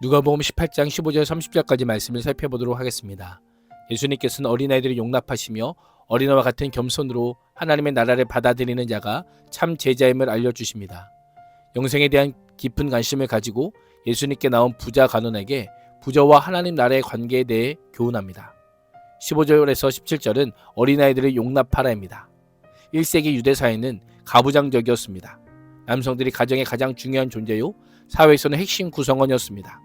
누가복음 18장 15절 30절까지 말씀을 살펴보도록 하겠습니다. 예수님께서는 어린아이들을 용납하시며 어린아이와 같은 겸손으로 하나님의 나라를 받아들이는 자가 참 제자임을 알려주십니다. 영생에 대한 깊은 관심을 가지고 예수님께 나온 부자 간원에게 부자와 하나님 나라의 관계에 대해 교훈합니다. 15절에서 17절은 어린아이들을 용납하라입니다. 1세기 유대사회는 가부장적이었습니다. 남성들이 가정의 가장 중요한 존재요, 사회에서는 핵심 구성원이었습니다.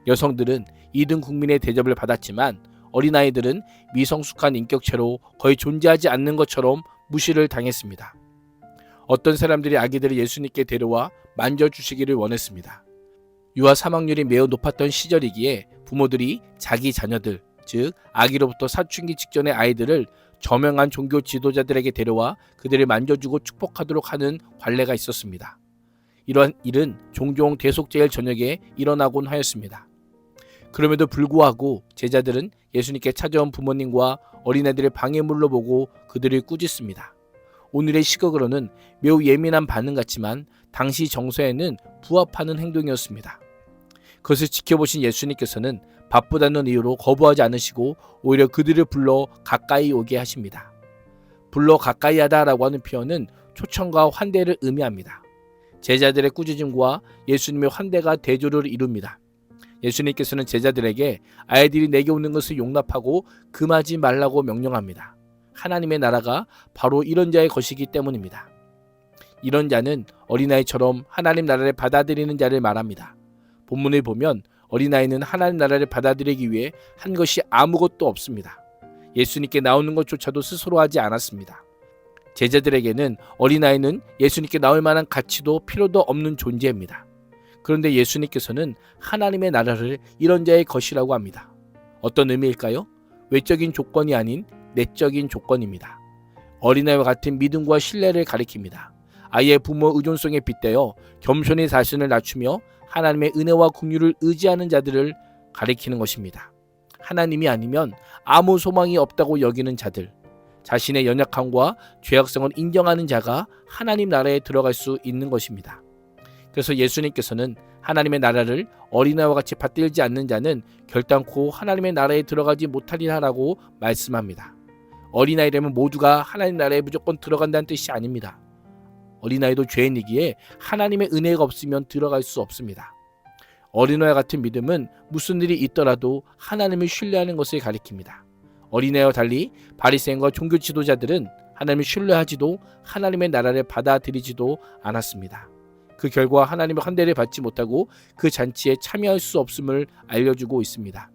여성들은 2등 국민의 대접을 받았지만 어린아이들은 미성숙한 인격체로 거의 존재하지 않는 것처럼 무시를 당했습니다. 어떤 사람들이 아기들을 예수님께 데려와 만져주시기를 원했습니다. 유아 사망률이 매우 높았던 시절이기에 부모들이 자기 자녀들, 즉 아기로부터 사춘기 직전의 아이들을 저명한 종교 지도자들에게 데려와 그들을 만져주고 축복하도록 하는 관례가 있었습니다. 이러한 일은 종종 대속제일 저녁에 일어나곤 하였습니다. 그럼에도 불구하고 제자들은 예수님께 찾아온 부모님과 어린애들을 방해물로 보고 그들을 꾸짖습니다. 오늘의 시각으로는 매우 예민한 반응 같지만 당시 정서에는 부합하는 행동이었습니다. 그것을 지켜보신 예수님께서는 바쁘다는 이유로 거부하지 않으시고 오히려 그들을 불러 가까이 오게 하십니다. 불러 가까이 하다라고 하는 표현은 초청과 환대를 의미합니다. 제자들의 꾸짖음과 예수님의 환대가 대조를 이룹니다. 예수님께서는 제자들에게 아이들이 내게 오는 것을 용납하고 금하지 말라고 명령합니다. 하나님의 나라가 바로 이런 자의 것이기 때문입니다. 이런 자는 어린아이처럼 하나님 나라를 받아들이는 자를 말합니다. 본문을 보면 어린아이는 하나님 나라를 받아들이기 위해 한 것이 아무것도 없습니다. 예수님께 나오는 것조차도 스스로 하지 않았습니다. 제자들에게는 어린아이는 예수님께 나올 만한 가치도 필요도 없는 존재입니다. 그런데 예수님께서는 하나님의 나라를 이런 자의 것이라고 합니다. 어떤 의미일까요? 외적인 조건이 아닌 내적인 조건입니다. 어린아이와 같은 믿음과 신뢰를 가리킵니다. 아이의 부모 의존성에 빗대어 겸손히 자신을 낮추며 하나님의 은혜와 긍휼을 의지하는 자들을 가리키는 것입니다. 하나님이 아니면 아무 소망이 없다고 여기는 자들, 자신의 연약함과 죄악성을 인정하는 자가 하나님 나라에 들어갈 수 있는 것입니다. 그래서 예수님께서는 하나님의 나라를 어린아이와 같이 받들지 않는 자는 결단코 하나님의 나라에 들어가지 못하리라라고 말씀합니다. 어린아이라면 모두가 하나님 나라에 무조건 들어간다는 뜻이 아닙니다. 어린아이도 죄인이기에 하나님의 은혜가 없으면 들어갈 수 없습니다. 어린아이와 같은 믿음은 무슨 일이 있더라도 하나님을 신뢰하는 것을 가리킵니다. 어린아이와 달리 바리새인과 종교 지도자들은 하나님을 신뢰하지도 하나님의 나라를 받아들이지도 않았습니다. 그 결과 하나님의 환대를 받지 못하고 그 잔치에 참여할 수 없음을 알려주고 있습니다.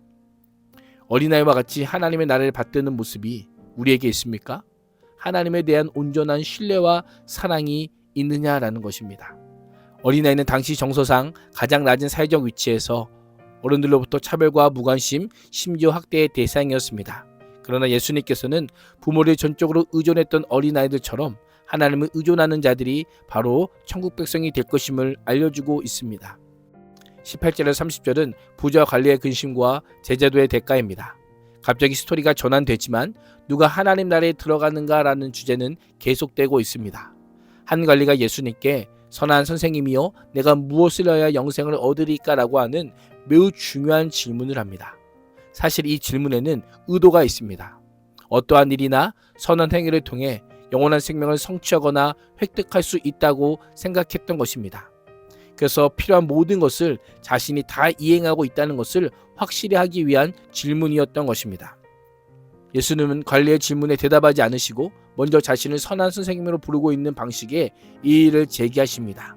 어린아이와 같이 하나님의 나라를 받드는 모습이 우리에게 있습니까? 하나님에 대한 온전한 신뢰와 사랑이 있느냐라는 것입니다. 어린아이는 당시 정서상 가장 낮은 사회적 위치에서 어른들로부터 차별과 무관심, 심지어 학대의 대상이었습니다. 그러나 예수님께서는 부모를 전적으로 의존했던 어린아이들처럼 하나님을 의존하는 자들이 바로 천국 백성이 될 것임을 알려주고 있습니다. 18절에서 30절은 부자와 관리의 근심과 제자도의 대가입니다. 갑자기 스토리가 전환되지만 누가 하나님 나라에 들어가는가라는 주제는 계속되고 있습니다. 한 관리가 예수님께 선한 선생님이여 내가 무엇을 해야 영생을 얻으리까라고 하는 매우 중요한 질문을 합니다. 사실 이 질문에는 의도가 있습니다. 어떠한 일이나 선한 행위를 통해 영원한 생명을 성취하거나 획득할 수 있다고 생각했던 것입니다. 그래서 필요한 모든 것을 자신이 다 이행하고 있다는 것을 확실히 하기 위한 질문이었던 것입니다. 예수님은 관리의 질문에 대답하지 않으시고 먼저 자신을 선한 선생님으로 부르고 있는 방식에 이의를 제기하십니다.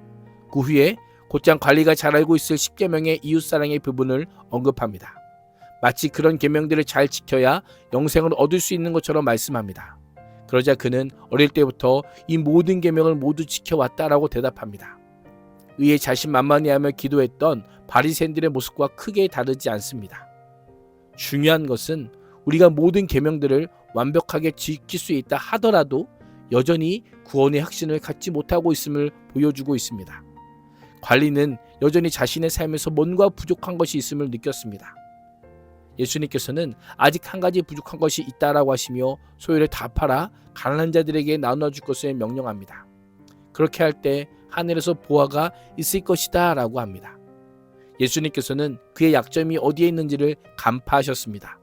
그 후에 곧장 관리가 잘 알고 있을 10계명의 이웃사랑의 부분을 언급합니다. 마치 그런 계명들을 잘 지켜야 영생을 얻을 수 있는 것처럼 말씀합니다. 그러자 그는 어릴 때부터 이 모든 계명을 모두 지켜왔다라고 대답합니다. 의에 자신만만해하며 기도했던 바리새인들의 모습과 크게 다르지 않습니다. 중요한 것은 우리가 모든 계명들을 완벽하게 지킬 수 있다 하더라도 여전히 구원의 확신을 갖지 못하고 있음을 보여주고 있습니다. 관리는 여전히 자신의 삶에서 뭔가 부족한 것이 있음을 느꼈습니다. 예수님께서는 아직 한 가지 부족한 것이 있다라고 하시며 소유를 다 팔아 가난한 자들에게 나눠줄 것을 명령합니다. 그렇게 할 때 하늘에서 보화가 있을 것이다 라고 합니다. 예수님께서는 그의 약점이 어디에 있는지를 간파하셨습니다.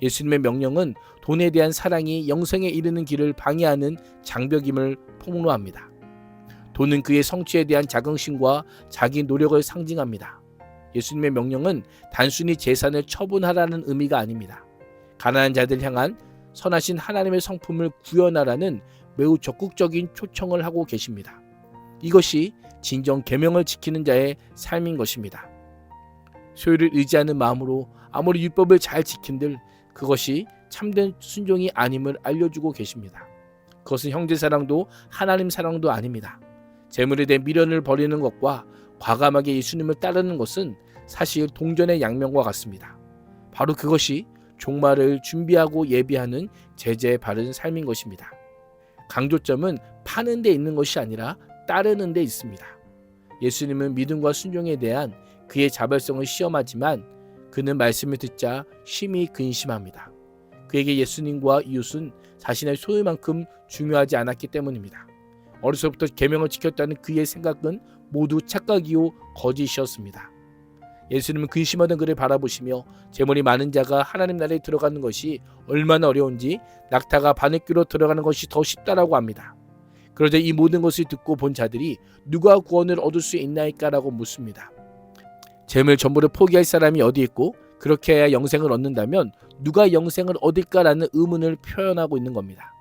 예수님의 명령은 돈에 대한 사랑이 영생에 이르는 길을 방해하는 장벽임을 폭로합니다. 돈은 그의 성취에 대한 자긍심과 자기 노력을 상징합니다. 예수님의 명령은 단순히 재산을 처분하라는 의미가 아닙니다. 가난한 자들 향한 선하신 하나님의 성품을 구현하라는 매우 적극적인 초청을 하고 계십니다. 이것이 진정 계명을 지키는 자의 삶인 것입니다. 소유를 의지하는 마음으로 아무리 율법을 잘 지킨들 그것이 참된 순종이 아님을 알려주고 계십니다. 그것은 형제 사랑도 하나님 사랑도 아닙니다. 재물에 대해 미련을 버리는 것과 과감하게 예수님을 따르는 것은 사실 동전의 양면과 같습니다. 바로 그것이 종말을 준비하고 예비하는 제자의 바른 삶인 것입니다. 강조점은 파는 데 있는 것이 아니라 따르는 데 있습니다. 예수님은 믿음과 순종에 대한 그의 자발성을 시험하지만 그는 말씀을 듣자 심히 근심합니다. 그에게 예수님과 이웃은 자신의 소유만큼 중요하지 않았기 때문입니다. 어려서부터 계명을 지켰다는 그의 생각은 모두 착각이요 거짓이었습니다. 예수님은 근심하던 그를 바라보시며 재물이 많은 자가 하나님 나라에 들어가는 것이 얼마나 어려운지 낙타가 바늘귀로 들어가는 것이 더 쉽다라고 합니다. 그러자 이 모든 것을 듣고 본 자들이 누가 구원을 얻을 수 있나이까라고 묻습니다. 재물 전부를 포기할 사람이 어디 있고 그렇게 해야 영생을 얻는다면 누가 영생을 얻을까라는 의문을 표현하고 있는 겁니다.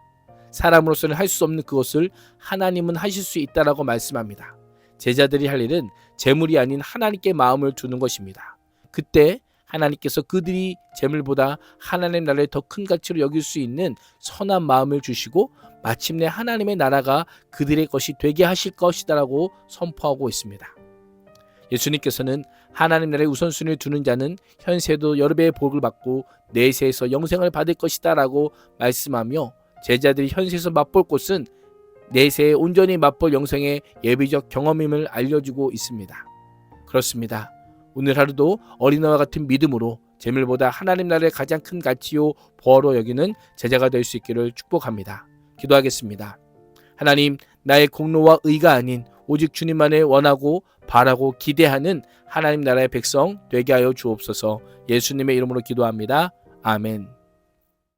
사람으로서는 할 수 없는 그것을 하나님은 하실 수 있다라고 말씀합니다. 제자들이 할 일은 재물이 아닌 하나님께 마음을 두는 것입니다. 그때 하나님께서 그들이 재물보다 하나님의 나라를 더 큰 가치로 여길 수 있는 선한 마음을 주시고 마침내 하나님의 나라가 그들의 것이 되게 하실 것이다라고 선포하고 있습니다. 예수님께서는 하나님 나라의 우선순위를 두는 자는 현세도 여러 배의 복을 받고 내세에서 영생을 받을 것이다 라고 말씀하며 제자들이 현세에서 맛볼 것은 내세에 온전히 맛볼 영생의 예비적 경험임을 알려주고 있습니다. 그렇습니다. 오늘 하루도 어린아이와 같은 믿음으로 재물보다 하나님 나라의 가장 큰 가치요 보화로 여기는 제자가 될 수 있기를 축복합니다. 기도하겠습니다. 하나님, 나의 공로와 의가 아닌 오직 주님만을 원하고 바라고 기대하는 하나님 나라의 백성 되게 하여 주옵소서. 예수님의 이름으로 기도합니다. 아멘.